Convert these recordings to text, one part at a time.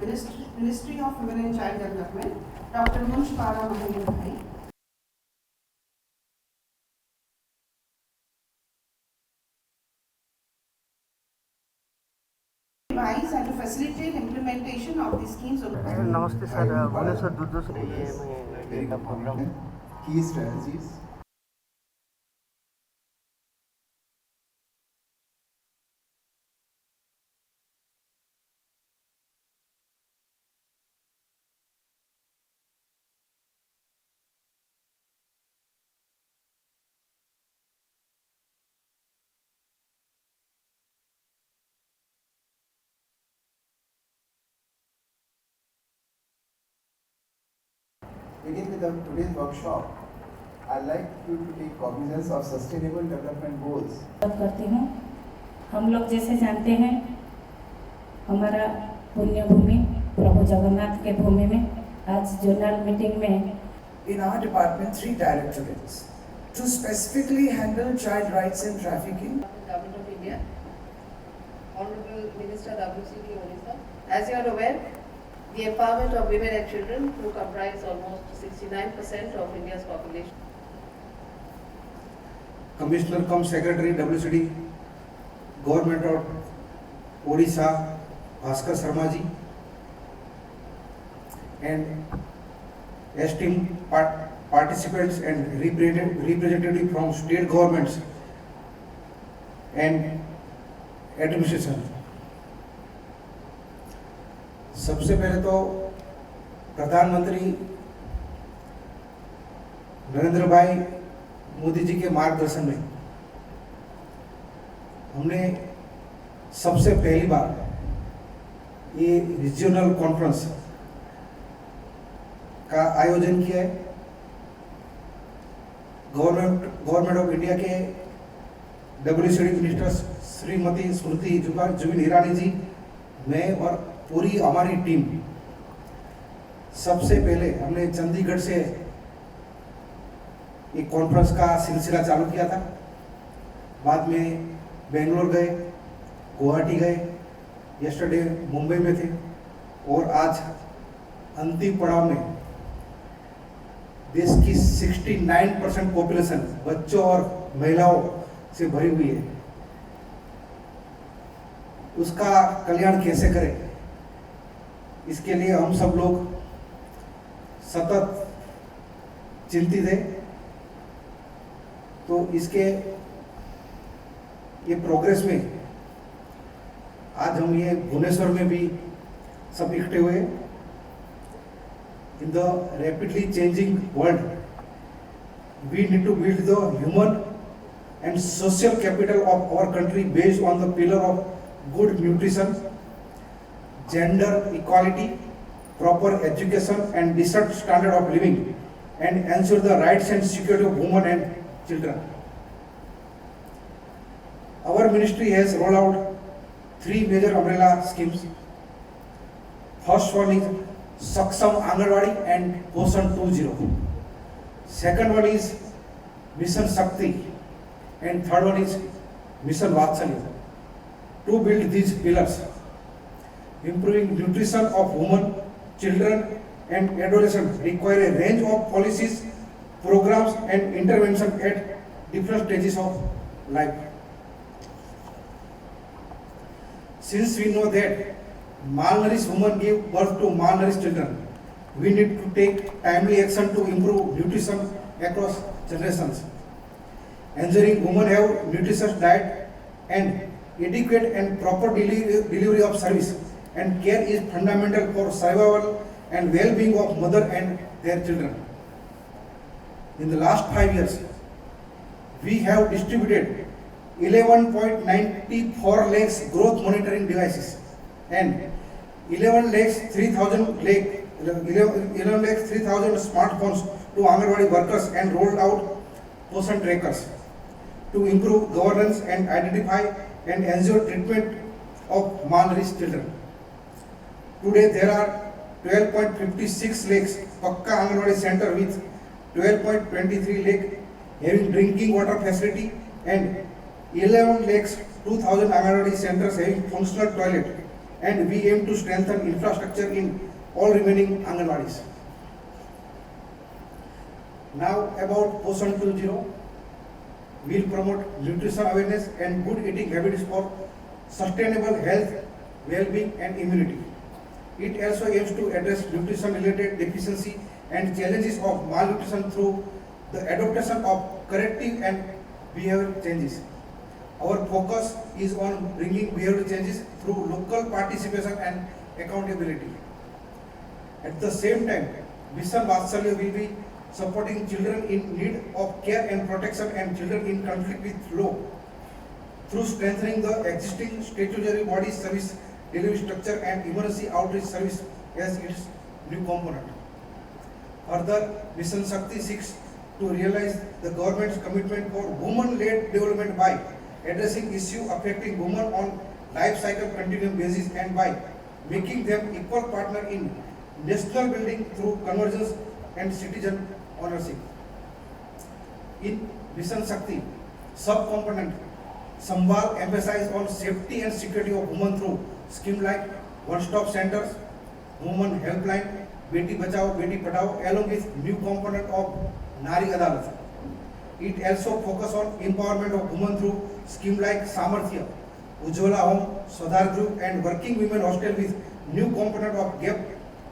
Ministry of Women and Child Development, Dr. Munshpara Mahendra Bhai. Advise and to facilitate implementation of the schemes of नमस्ते sir, Bhubaneswar दूध से ये मैं programme key strategies. Begin with today's workshop. I'd like you to take cognizance of sustainable development goals. करती हूँ। हम लोग जैसे जानते हैं, हमारा पुण्य भूमि प्रभु जगन्नाथ के भूमि में आज जनरल मीटिंग में in our department 3 directorates to specifically handle child rights and trafficking. Government of India, Honorable Minister WCD Odisha. As you are aware, the empowerment of women and children, who comprise almost 69% of India's population. Commissioner cum Secretary WCD, Government of Odisha, Bhaskar Sharma ji, and esteemed participants and representatives from state governments and administration. सबसे पहले तो प्रधानमंत्री नरेंद्र भाई मोदी जी के मार्गदर्शन में हमने सबसे पहली बार ये रीजनल कॉन्फ्रेंस का आयोजन किया है। गवर्नमेंट ऑफ इंडिया के WCD मिनिस्टर श्रीमती स्मृति जुबिन ईरानी जी, मैं और पूरी हमारी टीम सबसे पहले हमने चंडीगढ़ से एक कॉन्फ्रेंस का सिलसिला चालू किया था। बाद में बेंगलोर गए, गुवाहाटी गए, यस्टरडे मुंबई में थे और आज अंतिम पड़ाव में देश की 69% पॉपुलेशन बच्चों और महिलाओं से भरी हुई है। उसका कल्याण कैसे करें, इसके लिए हम सब लोग सतत चिंतित हैं। तो इसके ये प्रोग्रेस में आज हम ये भुवनेश्वर में भी सब इकट्ठे हुए। In the rapidly changing world, we need to build the human and social capital of our country based on the pillar of good nutrition, gender equality, proper education and decent standard of living, and ensure the rights and security of women and children. Our ministry has rolled out 3 major umbrella schemes. First one is Saksham Anganwadi and Poshan 2.0. Second one is Mission Shakti, and third one is Mission Vatsalya. To build these pillars, improving nutrition of women, children and adolescents require a range of policies, programs and intervention at different stages of life. Since we know that malnourished women give birth to malnourished children, we need to take timely action to improve nutrition across generations. Ensuring women have nutritious diet and adequate and proper delivery of service and care is fundamental for survival and well-being of mother and their children. In the last 5 years, we have distributed 11.94 lakhs growth monitoring devices and 11 lakhs 3,000 smartphones to Anganwadi workers and rolled out Poshan trackers to improve governance and identify and ensure treatment of malnourished children. Today there are 12.56 lakhs Pakka Anganwadi center with 12.23 lakh having drinking water facility and 11 lakhs 2,000 Anganwadi centers having functional toilet and we aim to strengthen infrastructure in all remaining Anganwadis. Now about Poshan 2.0, we will promote nutrition awareness and good eating habits for sustainable health, well-being and immunity. It also aims to address nutrition-related deficiency and challenges of malnutrition through the adoption of corrective and behavioral changes. Our focus is on bringing behavioral changes through local participation and accountability. At the same time, Mission Vatsalya will be supporting children in need of care and protection and children in conflict with law through strengthening the existing statutory body service delivery structure and emergency outreach service as its new component. Further, Mission Shakti seeks to realize the government's commitment for women-led development by addressing issues affecting women on life cycle continuum basis and by making them equal partner in national building through convergence and citizen ownership. In Mission Shakti, sub-component Sambal emphasizes on safety and security of women through schemes like one-stop centers, women helpline, Beti Bachao, Beti Padhao, along with new component of Nari Adalat. It also focuses on empowerment of women through schemes like Samarthya, Ujjwala Home, Swadhar Group and Working Women Hostel with new component of gap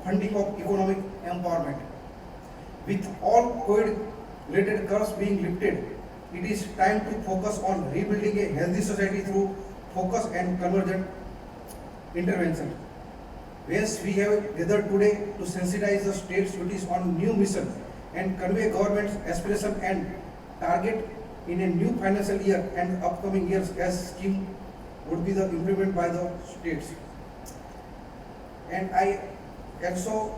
funding of economic empowerment. With all COVID-related curves being lifted, it is time to focus on rebuilding a healthy society through focus and convergent intervention. Hence, we have gathered today to sensitize the state's duties on new mission and convey government's aspiration and target in a new financial year and upcoming years as scheme would be the implemented by the states. And I also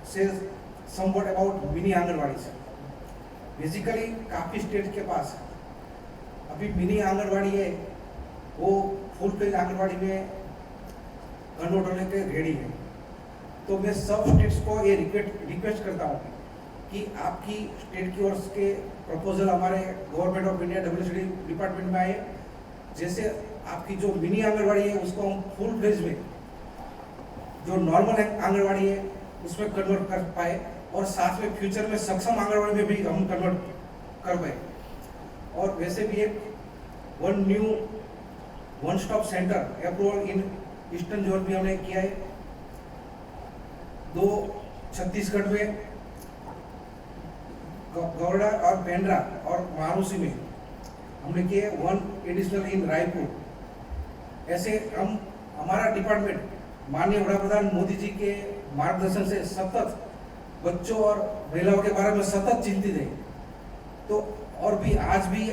say somewhat about mini anganwadi. Basically काफ़ी state के पास अभी mini anganwadi है, वो full page anganwadi में convert होने के ready है. तो मैं सब स्टेट्स को ये रिक्वेस्ट करता हूँ कि आपकी स्टेट की ओर के प्रपोजल हमारे government of India WCD department में आए. जैसे आपकी जो मिनी आंगनवाड़ी है उसको हम फुल पेज में जो नॉर्मल आंगनवाड़ी है उसमें कन्वर्ट कर पाए और साथ में फ्यूचर में सक्षम आंगनवाड़ी में भी हम कन्वर्ट कर पाए. और वैसे भी एक one stop centre approval in eastern zone भी हमने किया है. 2 छत्तीसगढ़ में गौड़ा और पेंड्रा और मारूसी में हमने किए, 1 एडिशनल इन रायपुर. ऐसे हमारा डिपार्टमेंट माननीय वड़ा प्रधान मोदी जी के मार्गदर्शन से सतत बच्चों और महिलाओं के बारे में सतत चिंतित है. तो और भी आज भी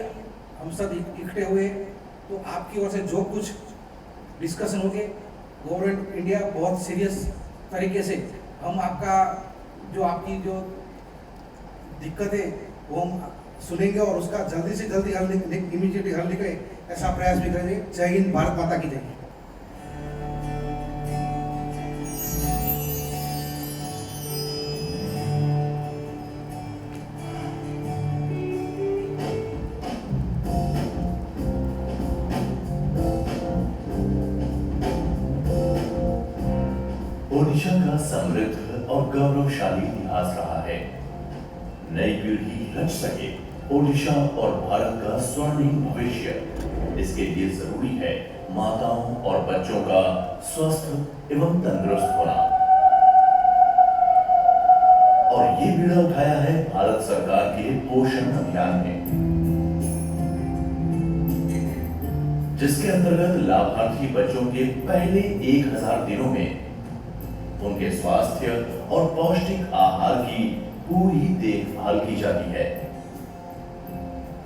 हम सब इकट्ठे हुए, तो आपकी ओर से जो कुछ डिस्कशन हो गए, गवर्नमेंट इंडिया बहुत सीरियस तरीके से हम आपका जो आपकी जो दिक्कत है वो हम सुनेंगे और उसका जल्दी से जल्दी हल इमीडिएटली हल निकले ऐसा प्रयास भी करेंगे. जय हिंद, भारत माता की जय. ओडिशा का समृद्ध और गौरवशाली इतिहास रहा है. नई पीढ़ी रच सके ओडिशा और भारत का स्वर्णिम भविष्य, इसके लिए जरूरी है माताओं और बच्चों का स्वस्थ एवं तंदुरुस्त होना. और ये बीड़ा उठाया है भारत सरकार के पोषण अभियान ने, जिसके अंतर्गत लाभार्थी बच्चों के पहले 1000 दिनों में उनके स्वास्थ्य और पौष्टिक आहार की पूरी देखभाल की जाती है.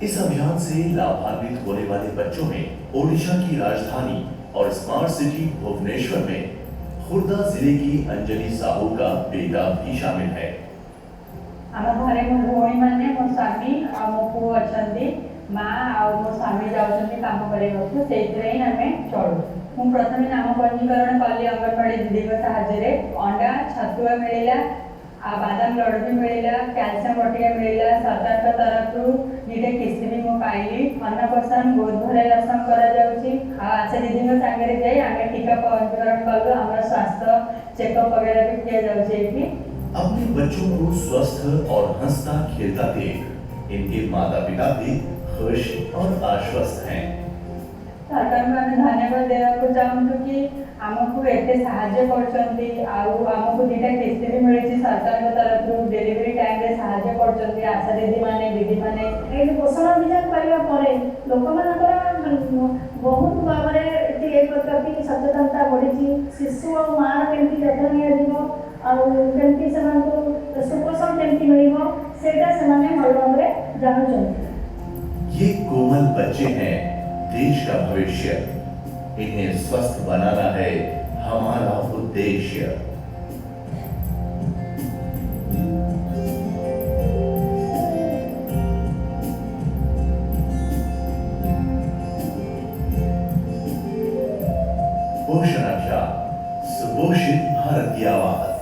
इस अभियान से लाभान्वित होने वाले बच्चों में ओडिशा की राजधानी और स्मार्ट सिटी भुवनेश्वर में खुर्दा जिले की अंजलि साहू का बेटा भी शामिल है. घरे मो भौणी मैंने मो स्वामी आ मो पुओ अछंती माँ आ मो स्वामी जाउछंती काम करे गछु सेइतरे ही हमें चलु. मु प्रथमे नाम पंजीकरण कली अंगनवाड़ी दीदी साहाଯ୍य अंडा छतुआ मिलला आ बादाम लड्डू भी मिलला, कैल्शियम बटिका मिलला. सरकार तरफ दुटे किस्ती भी पाइली. अन्नप्राशन गोद भराई रसम करा जाउची. आशा दीदी संगे जाई आमे टीका पंजीकरण कलु. स्वास्थ्य चेकअप वगैरह भी किया जाउछे एठी। अपने बच्चों को स्वस्थ और हंसता खेलता देख इनके माता पिता भी खुश और आश्वस्त हैं। सरकार को आम धन्यवाद देवाक चाहूँ कि आमको एते साहाय्य करछंती आउ आमको दुटा किस्ती भी मिली सरकार तरफ डेलीवरी टाइम रे साहाय्य करछंती आशा दीदी माने ए पोषण अभियान करबा परे लोक मानकर बहुत भाव में प्रति सचेतनता बढ़ी शिशु और माँ केमती जत्न नियाजिबो केमती सुपोषण केमती मिलिबो सेटा सेमाने भल भाव में जानुछंती। ये कोमल बच्चे हैं देश का भविष्य। इन्हें स्वस्थ बनाना है हमारा उद्देश्य। पोषण अभियान, सुपोषित भारत की आवाज।